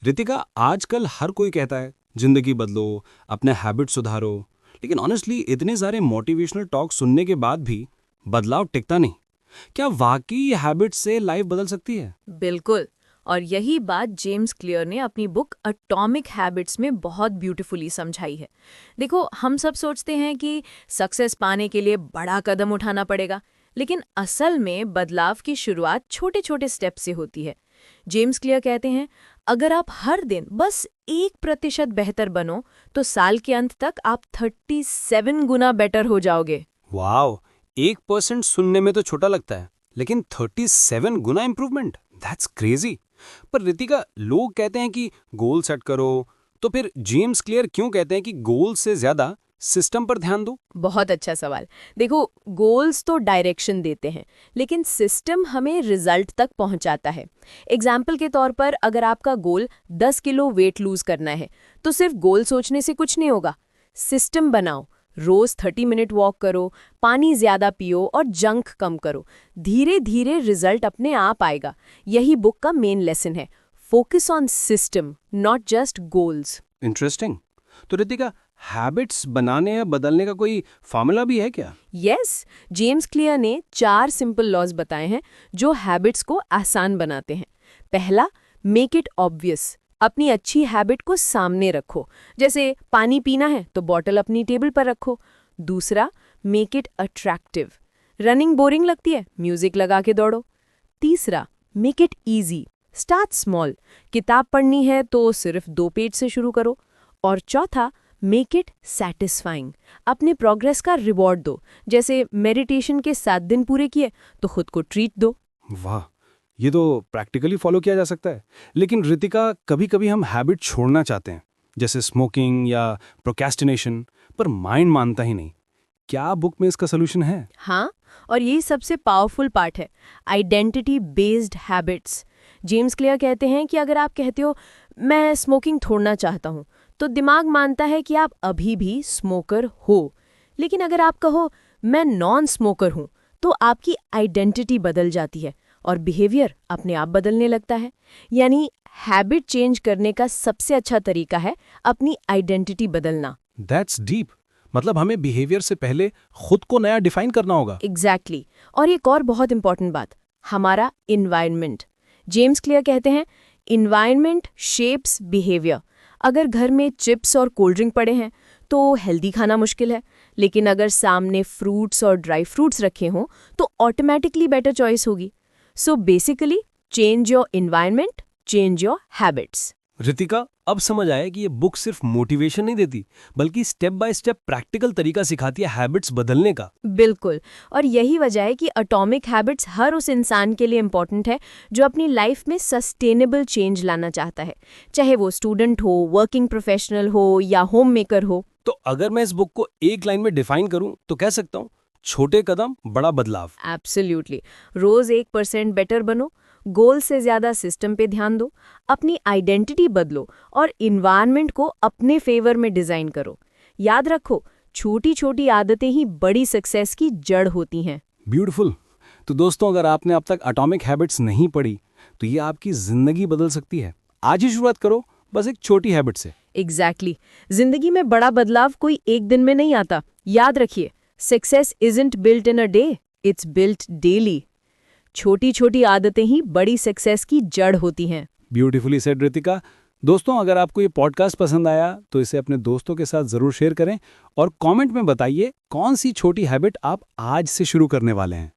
रितिका, आजकल हर कोई कहता है जिंदगी बदलो, अपने हैबिट सुधारो, लेकिन ऑनेस्टली इतने सारे मोटिवेशनल टॉक सुनने के बाद भी बदलाव टिकता नहीं। क्या वाकई ये हैबिट से लाइफ बदल सकती है? बिल्कुल। और यही बात जेम्स क्लियर ने अपनी बुक अटॉमिक हैबिट्स में बहुत ब्यूटीफुली समझाई है। देखो, हम सब सोचते हैं कि सक्सेस पाने के लिए बड़ा कदम उठाना पड़ेगा, लेकिन असल में बदलाव की शुरुआत छोटे छोटे स्टेप से होती है। जेम्स क्लियर कहते हैं, अगर आप हर दिन बस 1% बेहतर बनो, तो साल के अंत तक आप 37 गुना बेटर हो जाओगे। वाओ, 1% सुनने में तो छोटा लगता है, लेकिन 37 गुना इंप्रूवमेंट, दैट्स क्रेजी। पर रितिका, लोग कहते हैं कि गोल सेट करो, तो फिर जेम्स क्लियर क्यों कहते हैं कि गोल से ज्यादा सिस्टम पर ध्यान दो? बहुत अच्छा सवाल। देखो, गोल्स तो डायरेक्शन देते हैं, लेकिन सिस्टम हमें रिजल्ट तक पहुंचाता है। एग्जाम्पल के तौर पर, अगर आपका गोल 10 किलो वेट लूज करना है, तो सिर्फ गोल सोचने से कुछ नहीं होगा। सिस्टम बनाओ, रोज 30 मिनट वॉक करो, पानी ज्यादा पियो और जंक कम करो। धीरे धीरे रिजल्ट अपने आप आएगा। यही बुक का मेन लेसन है, focus on system, not just goals. Interesting. तो रितिका, हैबिट्स बनाने या बदलने का कोई फॉर्मूला भी है क्या? यस, जेम्स क्लियर ने 4 सिंपल लॉज बताए हैं जो हैबिट्स को आसान बनाते हैं। पहला, मेक इट ऑब्वियस। अपनी अच्छी हैबिट को सामने रखो, जैसे पानी पीना है तो बॉटल अपनी टेबल पर रखो। दूसरा, make it attractive. Running boring लगती है, म्यूजिक लगा के दौड़ो। तीसरा, make it easy. Start small. किताब पढ़नी है तो सिर्फ 2 पेज से शुरू करो। और चौथा, मेक इट सैटिस्फाइंग। अपने प्रोग्रेस का रिवॉर्ड दो, जैसे मेडिटेशन के 7 दिन पूरे किए तो खुद को ट्रीट दो। वाह, ये तो प्रैक्टिकली फॉलो किया जा सकता है। लेकिन रितिका, कभी कभी हम हैबिट छोड़ना चाहते हैं, जैसे स्मोकिंग या प्रोक्रेस्टिनेशन, पर माइंड मानता ही नहीं। क्या बुक में इसका सोल्यूशन है? हाँ, और यही सबसे पावरफुल पार्ट है, identity based habits. James clear कहते हैं कि अगर आप कहते हो मैं स्मोकिंग छोड़ना चाहता हूँ, तो दिमाग मानता है कि आप अभी भी स्मोकर हो। लेकिन अगर आप कहो मैं नॉन स्मोकर हूँ, तो आपकी आइडेंटिटी बदल जाती है और बिहेवियर अपने आप बदलने लगता है। यानी हैबिट चेंज करने का सबसे अच्छा तरीका है अपनी आइडेंटिटी बदलना। That's deep. मतलब हमें बिहेवियर से पहले खुद को नया डिफाइन करना होगा। एग्जैक्टली। और एक और बहुत इंपॉर्टेंट बात, हमारा इन्वायरमेंट। जेम्स क्लियर कहते हैं, इन्वायरमेंट शेप्स बिहेवियर। अगर घर में चिप्स और कोल्ड ड्रिंक पड़े हैं तो हेल्दी खाना मुश्किल है, लेकिन अगर सामने फ्रूट्स और ड्राई फ्रूट्स रखे हों तो ऑटोमेटिकली बेटर चॉइस होगी। So basically, change your environment, change your habits. Ritika, अब समझ आया कि ये बुक सिर्फ मोटिवेशन नहीं देती, बल्कि स्टेप बाय स्टेप प्रैक्टिकल तरीका सिखाती है हैबिट्स बदलने का। बिल्कुल। और यही वजह है कि अटॉमिक हैबिट्स हर उस इंसान के लिए इम्पॉर्टेंट है जो अपनी लाइफ में सस्टेनेबल चेंज लाना चाहता है, चाहे वो स्टूडेंट हो, वर्किंग प्रोफेशनल हो या होम मेकर हो। तो अगर मैं इस बुक को एक लाइन में डिफाइन करूं तो कह सकता हूं, छोटे कदम बड़ा बदलाव। एब्सोल्युटली। रोज 1% बेटर बनो, गोल से ज्यादा सिस्टम पे ध्यान दो, अपनी आइडेंटिटी बदलो और इन्वायरमेंट को अपने फेवर में डिजाइन करो। याद रखो, छोटी छोटी आदतें ही बड़ी सक्सेस की जड़ होती हैं। ब्यूटीफुल। तो दोस्तों, अगर आपने अब तक एटॉमिक हैबिट्स नहीं पढ़ी, तो ये आपकी जिंदगी बदल सकती है। आज ही शुरुआत करो, बस एक छोटी हैबिट से। एग्जैक्टली। जिंदगी में बड़ा बदलाव कोई एक दिन में नहीं आता। याद रखिए, success isn't built in a day, it's built daily. छोटी छोटी आदतें ही बड़ी सक्सेस की जड़ होती हैं। Beautifully said Ritika. दोस्तों, अगर आपको ये पॉडकास्ट पसंद आया तो इसे अपने दोस्तों के साथ जरूर शेयर करें और कमेंट में बताइए कौन सी छोटी हैबिट आप आज से शुरू करने वाले हैं।